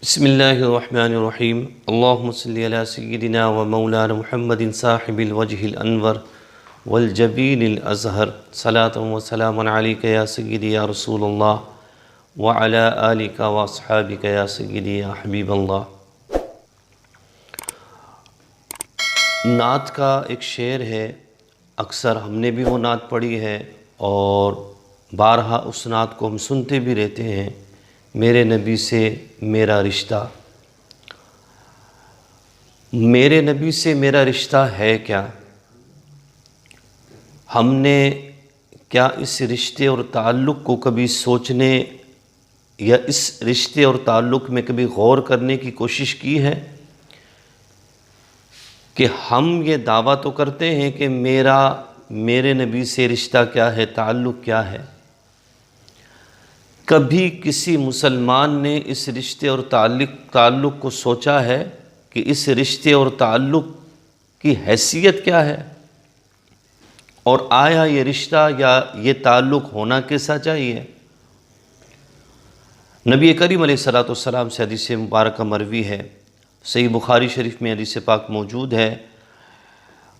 بسم اللہ الرحمن الرحیم اللہم صلی علی سیدنا و مولانا محمد صاحب الوجہ الانور والجبین الازہر صلاة و سلام علیکہ یا سیدی یا رسول اللہ وعلی آلکہ و اصحابکہ یا سیدی یا حبیب اللہ۔ نعت کا ایک شعر ہے، اکثر ہم نے بھی وہ نعت پڑھی ہے اور بارہا اس نعت کو ہم سنتے بھی رہتے ہیں۔ میرے نبی سے میرا رشتہ، میرے نبی سے میرا رشتہ ہے کیا؟ ہم نے کیا اس رشتے اور تعلق کو کبھی سوچنے یا اس رشتے اور تعلق میں کبھی غور کرنے کی کوشش کی ہے کہ ہم یہ دعویٰ تو کرتے ہیں کہ میرے نبی سے رشتہ کیا ہے، تعلق کیا ہے؟ کبھی کسی مسلمان نے اس رشتے اور تعلق کو سوچا ہے کہ اس رشتے اور تعلق کی حیثیت کیا ہے، اور آیا یہ رشتہ یا یہ تعلق ہونا کیسا چاہیے؟ نبی کریم علیہ السلام سے حدیث مبارکہ مروی ہے، صحیح بخاری شریف میں حدیث پاک موجود ہے،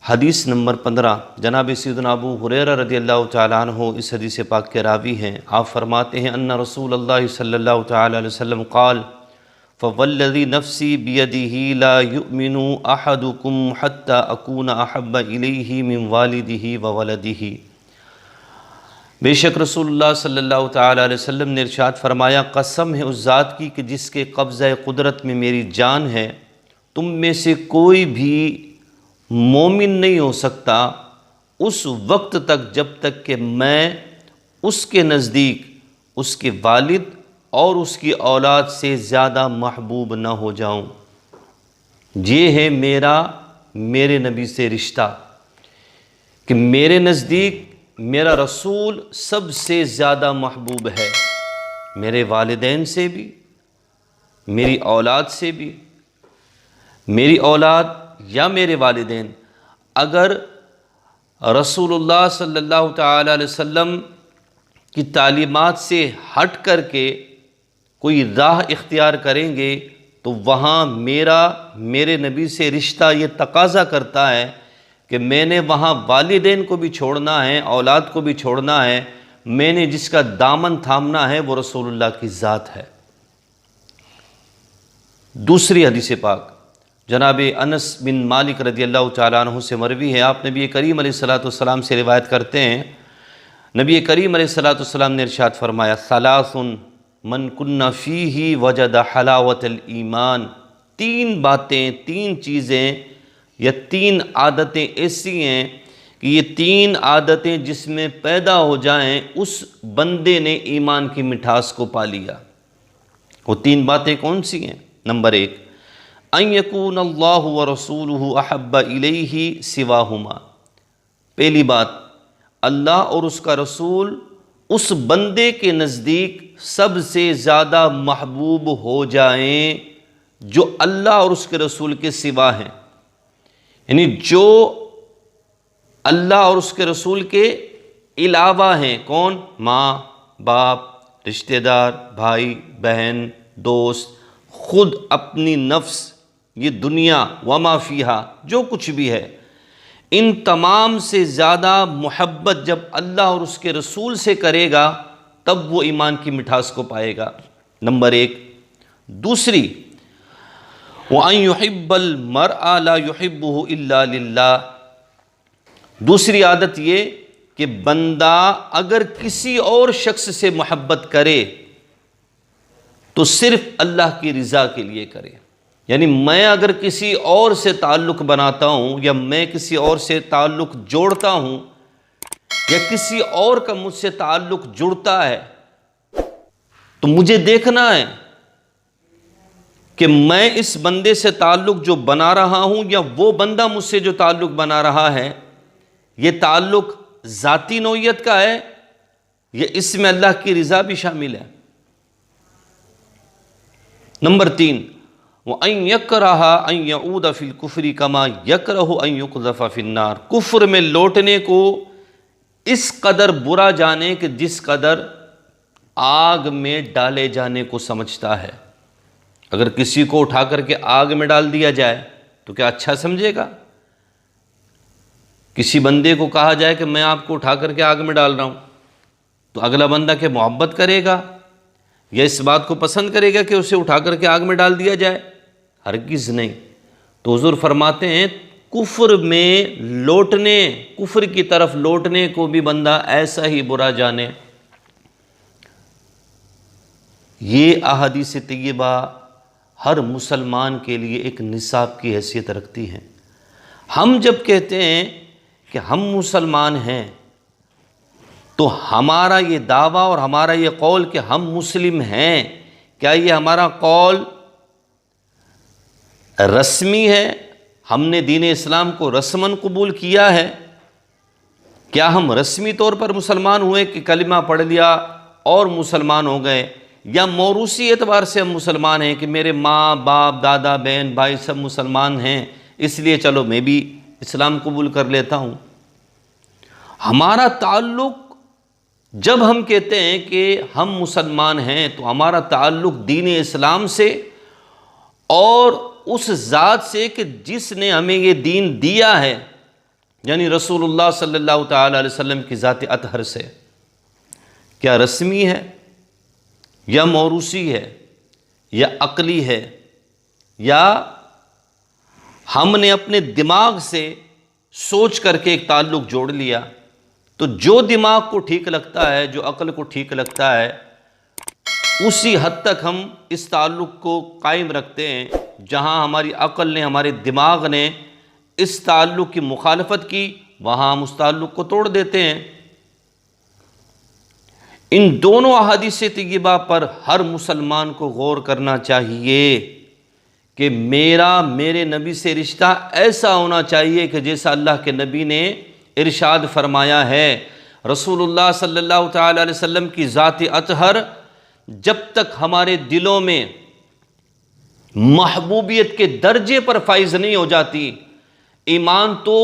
حدیث نمبر 15۔ جناب سیدنا ابو ہریرہ رضی اللہ تعالیٰ عنہ اس حدیث پاک کے راوی ہیں۔ آپ فرماتے ہیں ان رسول اللہ صلی اللہ تعالیٰ علیہ وسلم قال فوالذی نفسی بیدہ لا یؤمن احدکم حتی اکون احب الیہ من والدہ وولدہ۔ بے شک رسول اللہ صلی اللہ تعالیٰ علیہ وسلم نے ارشاد فرمایا، قسم ہے اس ذات کی کہ جس کے قبضہ قدرت میں میری جان ہے، تم میں سے کوئی بھی مومن نہیں ہو سکتا اس وقت تک جب تک کہ میں اس کے نزدیک اس کے والد اور اس کی اولاد سے زیادہ محبوب نہ ہو جاؤں۔ یہ ہے میرے نبی سے رشتہ کہ میرے نزدیک میرا رسول سب سے زیادہ محبوب ہے، میرے والدین سے بھی، میری اولاد سے بھی۔ میری اولاد یا میرے والدین اگر رسول اللہ صلی اللہ تعالیٰ علیہ وسلم کی تعلیمات سے ہٹ کر کے کوئی راہ اختیار کریں گے تو وہاں میرے نبی سے رشتہ یہ تقاضا کرتا ہے کہ میں نے وہاں والدین کو بھی چھوڑنا ہے، اولاد کو بھی چھوڑنا ہے، میں نے جس کا دامن تھامنا ہے وہ رسول اللہ کی ذات ہے۔ دوسری حدیث پاک جناب انس بن مالک رضی اللہ تعالیٰ عنہ سے مروی ہے، آپ نبی کریم علیہ السلام سے روایت کرتے ہیں، نبی کریم علیہ السلام نے ارشاد فرمایا، ثلاث من کن فیہ وجد حلاوت الایمان۔ تین باتیں، تین چیزیں یا تین عادتیں ایسی ہیں کہ یہ تین عادتیں جس میں پیدا ہو جائیں اس بندے نے ایمان کی مٹھاس کو پا لیا۔ وہ تین باتیں کون سی ہیں؟ نمبر 1، ان یکون اللہ ورسولہ احب الیہ سواہما۔ پہلی بات، اللہ اور اس کا رسول اس بندے کے نزدیک سب سے زیادہ محبوب ہو جائیں جو اللہ اور اس کے رسول کے سوا ہیں، یعنی جو اللہ اور اس کے رسول کے علاوہ ہیں۔ کون؟ ماں، باپ، رشتہ دار، بھائی، بہن، دوست، خود اپنی نفس، یہ دنیا وما فیہا، جو کچھ بھی ہے، ان تمام سے زیادہ محبت جب اللہ اور اس کے رسول سے کرے گا تب وہ ایمان کی مٹھاس کو پائے گا۔ نمبر 1۔ دوسری، وَأَن يُحِبَّ الْمَرْءَ لَا يُحِبُّهُ إِلَّا لِلَّهِ۔ دوسری عادت یہ کہ بندہ اگر کسی اور شخص سے محبت کرے تو صرف اللہ کی رضا کے لیے کرے، یعنی میں اگر کسی اور سے تعلق بناتا ہوں یا میں کسی اور سے تعلق جوڑتا ہوں یا کسی اور کا مجھ سے تعلق جڑتا ہے تو مجھے دیکھنا ہے کہ میں اس بندے سے تعلق جو بنا رہا ہوں یا وہ بندہ مجھ سے جو تعلق بنا رہا ہے، یہ تعلق ذاتی نوعیت کا ہے یا اس میں اللہ کی رضا بھی شامل ہے۔ نمبر 3، وَأَن يَكْرَهَ أَن يَعُودَ فِي الْكُفْرِ كَمَا يَكْرَهُ أَن يُقْذَفَ فِي النَّارِ۔ کفر میں لوٹنے کو اس قدر برا جانے کہ جس قدر آگ میں ڈالے جانے کو سمجھتا ہے۔ اگر کسی کو اٹھا کر کے آگ میں ڈال دیا جائے تو کیا اچھا سمجھے گا؟ کسی بندے کو کہا جائے کہ میں آپ کو اٹھا کر کے آگ میں ڈال رہا ہوں، تو اگلا بندہ کہ محبت کرے گا یا اس بات کو پسند کرے گا کہ اسے اٹھا کر کے آگ میں ڈال دیا جائے؟ ہرگز نہیں۔ تو حضور فرماتے ہیں کفر میں لوٹنے، کفر کی طرف لوٹنے کو بھی بندہ ایسا ہی برا جانے۔ یہ احادیث طیبہ ہر مسلمان کے لیے ایک نصاب کی حیثیت رکھتی ہیں۔ ہم جب کہتے ہیں کہ ہم مسلمان ہیں تو ہمارا یہ دعویٰ اور ہمارا یہ قول کہ ہم مسلم ہیں، کیا یہ ہمارا قول رسمی ہے؟ ہم نے دین اسلام کو رسماً قبول کیا ہے؟ کیا ہم رسمی طور پر مسلمان ہوئے کہ کلمہ پڑھ لیا اور مسلمان ہو گئے، یا موروثی اعتبار سے ہم مسلمان ہیں کہ میرے ماں باپ دادا بہن بھائی سب مسلمان ہیں اس لیے چلو میں بھی اسلام قبول کر لیتا ہوں؟ ہمارا تعلق، جب ہم کہتے ہیں کہ ہم مسلمان ہیں تو ہمارا تعلق دین اسلام سے اور اس ذات سے کہ جس نے ہمیں یہ دین دیا ہے، یعنی رسول اللہ صلی اللہ تعالی علیہ وسلم کی ذات اطہر سے۔ کیا رسمی ہے یا موروثی ہے یا عقلی ہے، یا ہم نے اپنے دماغ سے سوچ کر کے ایک تعلق جوڑ لیا؟ تو جو دماغ کو ٹھیک لگتا ہے، جو عقل کو ٹھیک لگتا ہے، اسی حد تک ہم اس تعلق کو قائم رکھتے ہیں۔ جہاں ہماری عقل نے، ہمارے دماغ نے اس تعلق کی مخالفت کی، وہاں ہم اس تعلق کو توڑ دیتے ہیں۔ ان دونوں احادیث طیبہ پر ہر مسلمان کو غور کرنا چاہیے کہ میرے نبی سے رشتہ ایسا ہونا چاہیے کہ جیسا اللہ کے نبی نے ارشاد فرمایا ہے۔ رسول اللہ صلی اللہ تعالی علیہ وسلم کی ذات اطہر جب تک ہمارے دلوں میں محبوبیت کے درجے پر فائز نہیں ہو جاتی، ایمان تو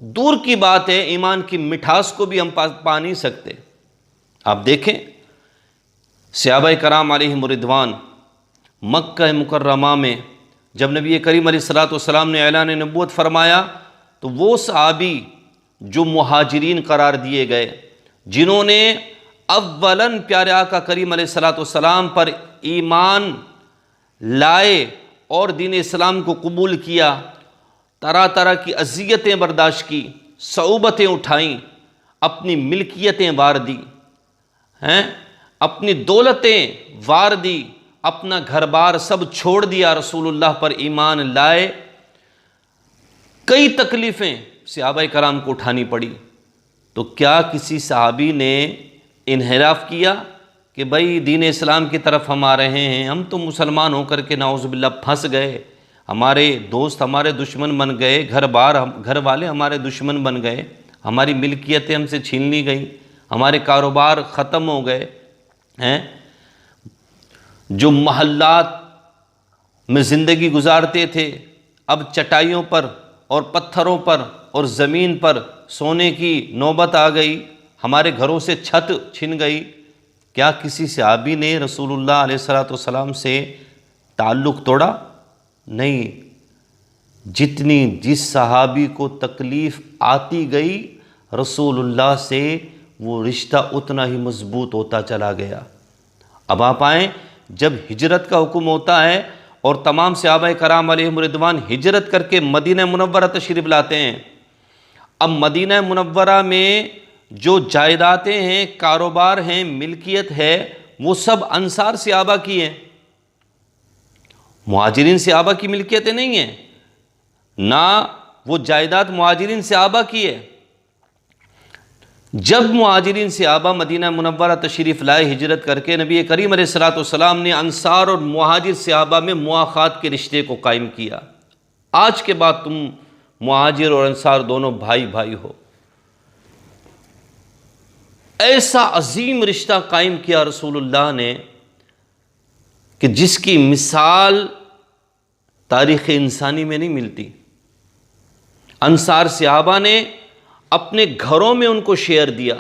دور کی بات ہے، ایمان کی مٹھاس کو بھی ہم پا نہیں سکتے۔ آپ دیکھیں صحابہ کرام علیہم رضوان مکہ مکرمہ میں جب نبی کریم علیہ الصلوۃ والسلام نے اعلان نبوت فرمایا تو وہ صحابی جو مہاجرین قرار دیے گئے، جنہوں نے اولاً پیارے آقا کریم علیہ الصلوۃ والسلام پر ایمان لائے اور دین اسلام کو قبول کیا، طرح طرح کی اذیتیں برداشت کی، صعوبتیں اٹھائیں، اپنی ملکیتیں وار دی، اپنی دولتیں وار دی، اپنا گھر بار سب چھوڑ دیا، رسول اللہ پر ایمان لائے۔ کئی تکلیفیں صحابہ کرام کو اٹھانی پڑی، تو کیا کسی صحابی نے انحراف کیا کہ بھائی دین اسلام کی طرف ہم آ رہے ہیں، ہم تو مسلمان ہو کر کے نعوذ باللہ پھنس گئے، ہمارے دوست ہمارے دشمن بن گئے، گھر والے ہمارے دشمن بن گئے، ہماری ملکیتیں ہم سے چھین لی گئیں، ہمارے کاروبار ختم ہو گئے ہیں، جو محلات میں زندگی گزارتے تھے اب چٹائیوں پر اور پتھروں پر اور زمین پر سونے کی نوبت آ گئی، ہمارے گھروں سے چھت چھن گئی۔ کیا کسی صحابی نے رسول اللہ علیہ الصلوۃ والسلام سے تعلق توڑا؟ نہیں۔ جس صحابی کو تکلیف آتی گئی رسول اللہ سے وہ رشتہ اتنا ہی مضبوط ہوتا چلا گیا۔ اب آپ آئیں، جب ہجرت کا حکم ہوتا ہے اور تمام صحابہ کرام علیہم رضوان ہجرت کر کے مدینہ منورہ تشریف لاتے ہیں، اب مدینہ منورہ میں جو جائیدادیں ہیں، کاروبار ہیں، ملکیت ہے، وہ سب انصار صحابہ کی ہیں، مہاجرین صحابہ کی ملکیتیں نہیں ہیں، نہ وہ جائیداد مہاجرین صحابہ کی ہے۔ جب مہاجرین صحابہ مدینہ منورہ تشریف لائے ہجرت کر کے، نبی کریم علیہ الصلوۃ والسلام نے انصار اور مہاجر صحابہ میں مواخات کے رشتے کو قائم کیا۔ آج کے بعد تم مہاجر اور انصار دونوں بھائی بھائی ہو۔ ایسا عظیم رشتہ قائم کیا رسول اللہ نے کہ جس کی مثال تاریخ انسانی میں نہیں ملتی۔ انصار صحابہ نے اپنے گھروں میں ان کو شیئر دیا۔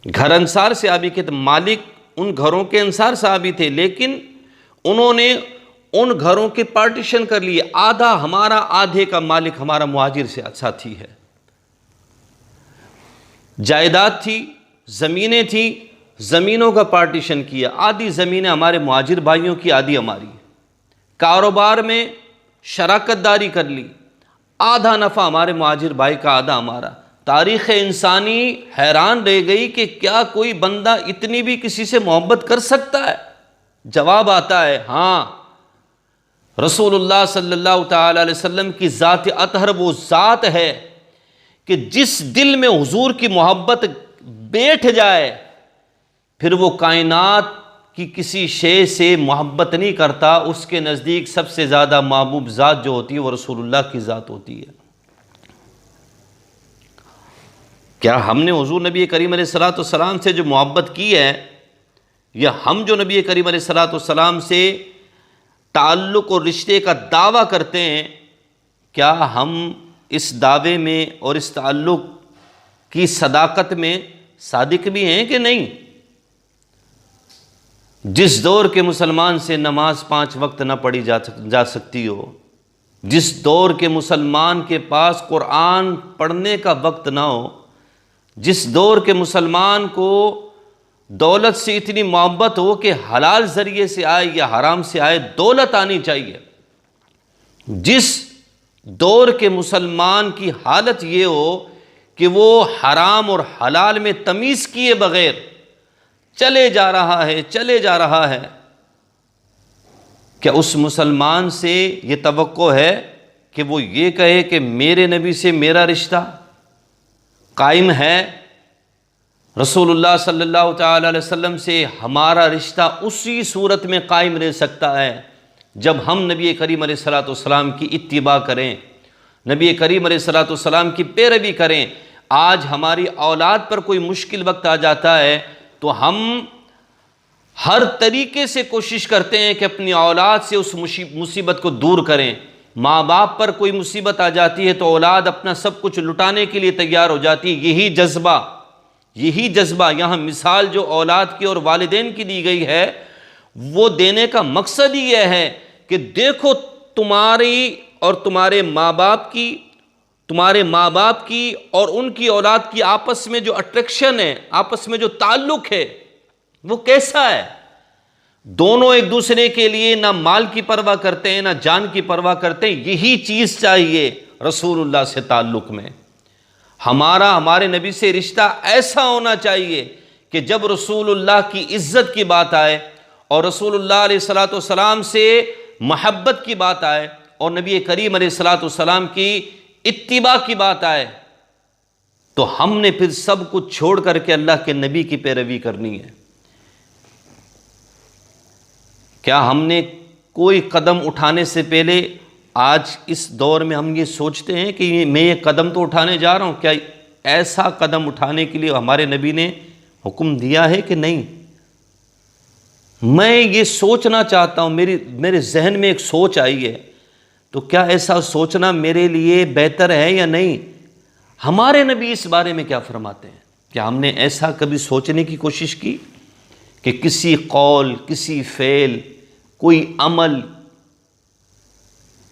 گھر انصار صحابی کے مالک ان گھروں کے انصار صحابی تھے، لیکن انہوں نے ان گھروں کے پارٹیشن کر لیے، آدھا ہمارا، آدھے کا مالک ہمارا مہاجر سے ساتھی ہے۔ جائیداد تھی، زمینیں تھیں، زمینوں کا پارٹیشن کیا، آدھی زمینیں ہمارے مہاجر بھائیوں کی، آدھی ہماری۔ کاروبار میں شراکت داری کر لی، آدھا نفع ہمارے مہاجر بھائی کا، آدھا ہمارا۔ تاریخ انسانی حیران رہ گئی کہ کیا کوئی بندہ اتنی بھی کسی سے محبت کر سکتا ہے؟ جواب آتا ہے ہاں، رسول اللہ صلی اللہ تعالی علیہ وسلم کی ذات اطہر وہ ذات ہے کہ جس دل میں حضور کی محبت بیٹھ جائے پھر وہ کائنات کی کسی شے سے محبت نہیں کرتا، اس کے نزدیک سب سے زیادہ محبوب ذات جو ہوتی ہے وہ رسول اللہ کی ذات ہوتی ہے۔ کیا ہم نے حضور نبی کریم علیہ الصلوۃ والسلام سے جو محبت کی ہے، یا ہم جو نبی کریم علیہ الصلوۃ والسلام سے تعلق اور رشتے کا دعویٰ کرتے ہیں، کیا ہم اس دعوے میں اور اس تعلق کی صداقت میں صادق بھی ہیں کہ نہیں؟ جس دور کے مسلمان سے نماز 5 وقت نہ پڑھی جا سکتی ہو، جس دور کے مسلمان کے پاس قرآن پڑھنے کا وقت نہ ہو، جس دور کے مسلمان کو دولت سے اتنی محبت ہو کہ حلال ذریعے سے آئے یا حرام سے آئے دولت آنی چاہیے، جس دور کے مسلمان کی حالت یہ ہو کہ وہ حرام اور حلال میں تمیز کیے بغیر چلے جا رہا ہے، کیا اس مسلمان سے یہ توقع ہے کہ وہ یہ کہے کہ میرے نبی سے میرا رشتہ قائم ہے، رسول اللہ صلی اللہ تعالی علیہ وسلم سے ہمارا رشتہ اسی صورت میں قائم رہ سکتا ہے جب ہم نبی کریم علیہ الصلوۃ والسلام کی اتباع کریں، نبی کریم علیہ الصلوۃ والسلام کی پیروی کریں۔ آج ہماری اولاد پر کوئی مشکل وقت آ جاتا ہے تو ہم ہر طریقے سے کوشش کرتے ہیں کہ اپنی اولاد سے اس مصیبت کو دور کریں۔ ماں باپ پر کوئی مصیبت آ جاتی ہے تو اولاد اپنا سب کچھ لٹانے کے لیے تیار ہو جاتی ہے۔ یہی جذبہ یہاں مثال جو اولاد کی اور والدین کی دی گئی ہے، وہ دینے کا مقصد ہی یہ ہے کہ دیکھو تمہاری اور تمہارے ماں باپ کی اور ان کی اولاد کی آپس میں جو اٹریکشن ہے، آپس میں جو تعلق ہے وہ کیسا ہے۔ دونوں ایک دوسرے کے لیے نہ مال کی پرواہ کرتے ہیں نہ جان کی پرواہ کرتے ہیں۔ یہی چیز چاہیے رسول اللہ سے تعلق میں۔ ہمارے نبی سے رشتہ ایسا ہونا چاہیے کہ جب رسول اللہ کی عزت کی بات آئے اور رسول اللہ علیہ الصلوۃ والسلام سے محبت کی بات آئے اور نبی کریم علیہ الصلوۃ والسلام کی اتباع کی بات آئے تو ہم نے پھر سب کچھ چھوڑ کر کے اللہ کے نبی کی پیروی کرنی ہے۔ کیا ہم نے کوئی قدم اٹھانے سے پہلے آج اس دور میں ہم یہ سوچتے ہیں کہ میں یہ قدم تو اٹھانے جا رہا ہوں، کیا ایسا قدم اٹھانے کے لیے ہمارے نبی نے حکم دیا ہے کہ نہیں؟ میں یہ سوچنا چاہتا ہوں، میرے ذہن میں ایک سوچ آئی ہے، تو کیا ایسا سوچنا میرے لیے بہتر ہے یا نہیں؟ ہمارے نبی اس بارے میں کیا فرماتے ہیں؟ کیا ہم نے ایسا کبھی سوچنے کی کوشش کی کہ کسی قول، کسی فعل، کوئی عمل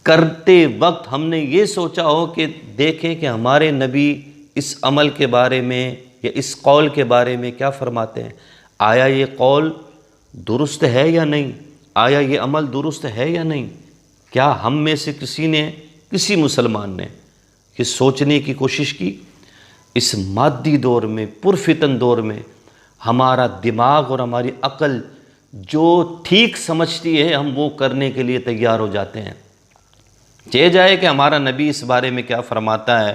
کرتے وقت ہم نے یہ سوچا ہو کہ دیکھیں کہ ہمارے نبی اس عمل کے بارے میں یا اس قول کے بارے میں کیا فرماتے ہیں؟ آیا یہ قول درست ہے یا نہیں؟ آیا یہ عمل درست ہے یا نہیں؟ کیا ہم میں سے کسی مسلمان نے یہ سوچنے کی کوشش کی؟ اس مادی دور میں، پرفتن دور میں، ہمارا دماغ اور ہماری عقل جو ٹھیک سمجھتی ہے ہم وہ کرنے کے لیے تیار ہو جاتے ہیں۔ چاہے جائے کہ ہمارا نبی اس بارے میں کیا فرماتا ہے،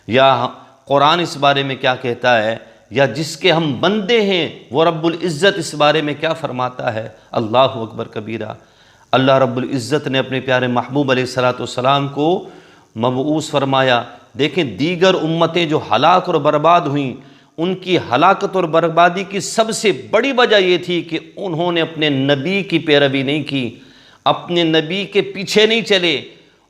یا قرآن اس بارے میں کیا کہتا ہے، یا جس کے ہم بندے ہیں وہ رب العزت اس بارے میں کیا فرماتا ہے۔ اللہ اکبر کبیرہ۔ اللہ رب العزت نے اپنے پیارے محبوب علیہ الصلوۃ والسلام کو مبعوث فرمایا۔ دیکھیں دیگر امتیں جو ہلاک اور برباد ہوئیں، ان کی ہلاکت اور بربادی کی سب سے بڑی وجہ یہ تھی کہ انہوں نے اپنے نبی کی پیروی نہیں کی، اپنے نبی کے پیچھے نہیں چلے،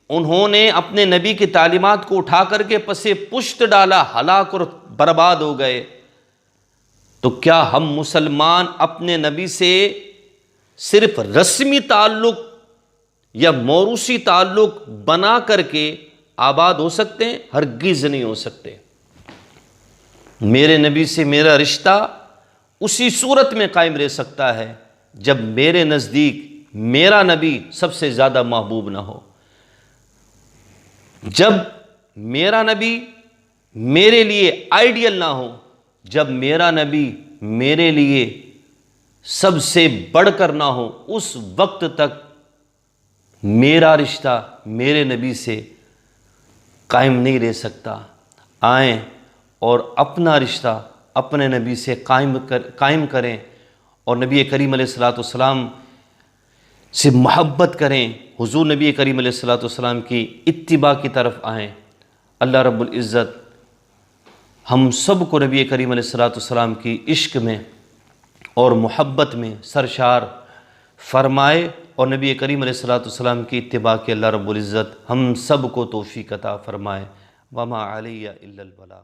انہوں نے اپنے نبی کی تعلیمات کو اٹھا کر کے پسے پشت ڈالا، ہلاک اور برباد ہو گئے۔ تو کیا ہم مسلمان اپنے نبی سے صرف رسمی تعلق یا موروثی تعلق بنا کر کے آباد ہو سکتے ہیں؟ ہرگز نہیں ہو سکتے۔ میرے نبی سے میرا رشتہ اسی صورت میں قائم رہ سکتا ہے جب میرے نزدیک میرا نبی سب سے زیادہ محبوب نہ ہو، جب میرا نبی میرے لیے آئیڈیل نہ ہو، جب میرا نبی میرے لیے سب سے بڑھ کر نہ ہو، اس وقت تک میرا رشتہ میرے نبی سے قائم نہیں رہ سکتا۔ آئیں اور اپنا رشتہ اپنے نبی سے قائم کریں اور نبی کریم علیہ الصلوۃ والسلام سے محبت کریں، حضور نبی کریم علیہ الصلوۃ والسلام کی اتباع کی طرف آئیں۔ اللہ رب العزت ہم سب کو نبی کریم علیہ الصلوۃ والسلام کی عشق میں اور محبت میں سرشار فرمائے، اور نبی کریم علیہ الصلوۃ والسلام کی اتباع کے اللہ رب العزت ہم سب کو توفیق عطا فرمائے۔ وما علی الا البلاغ۔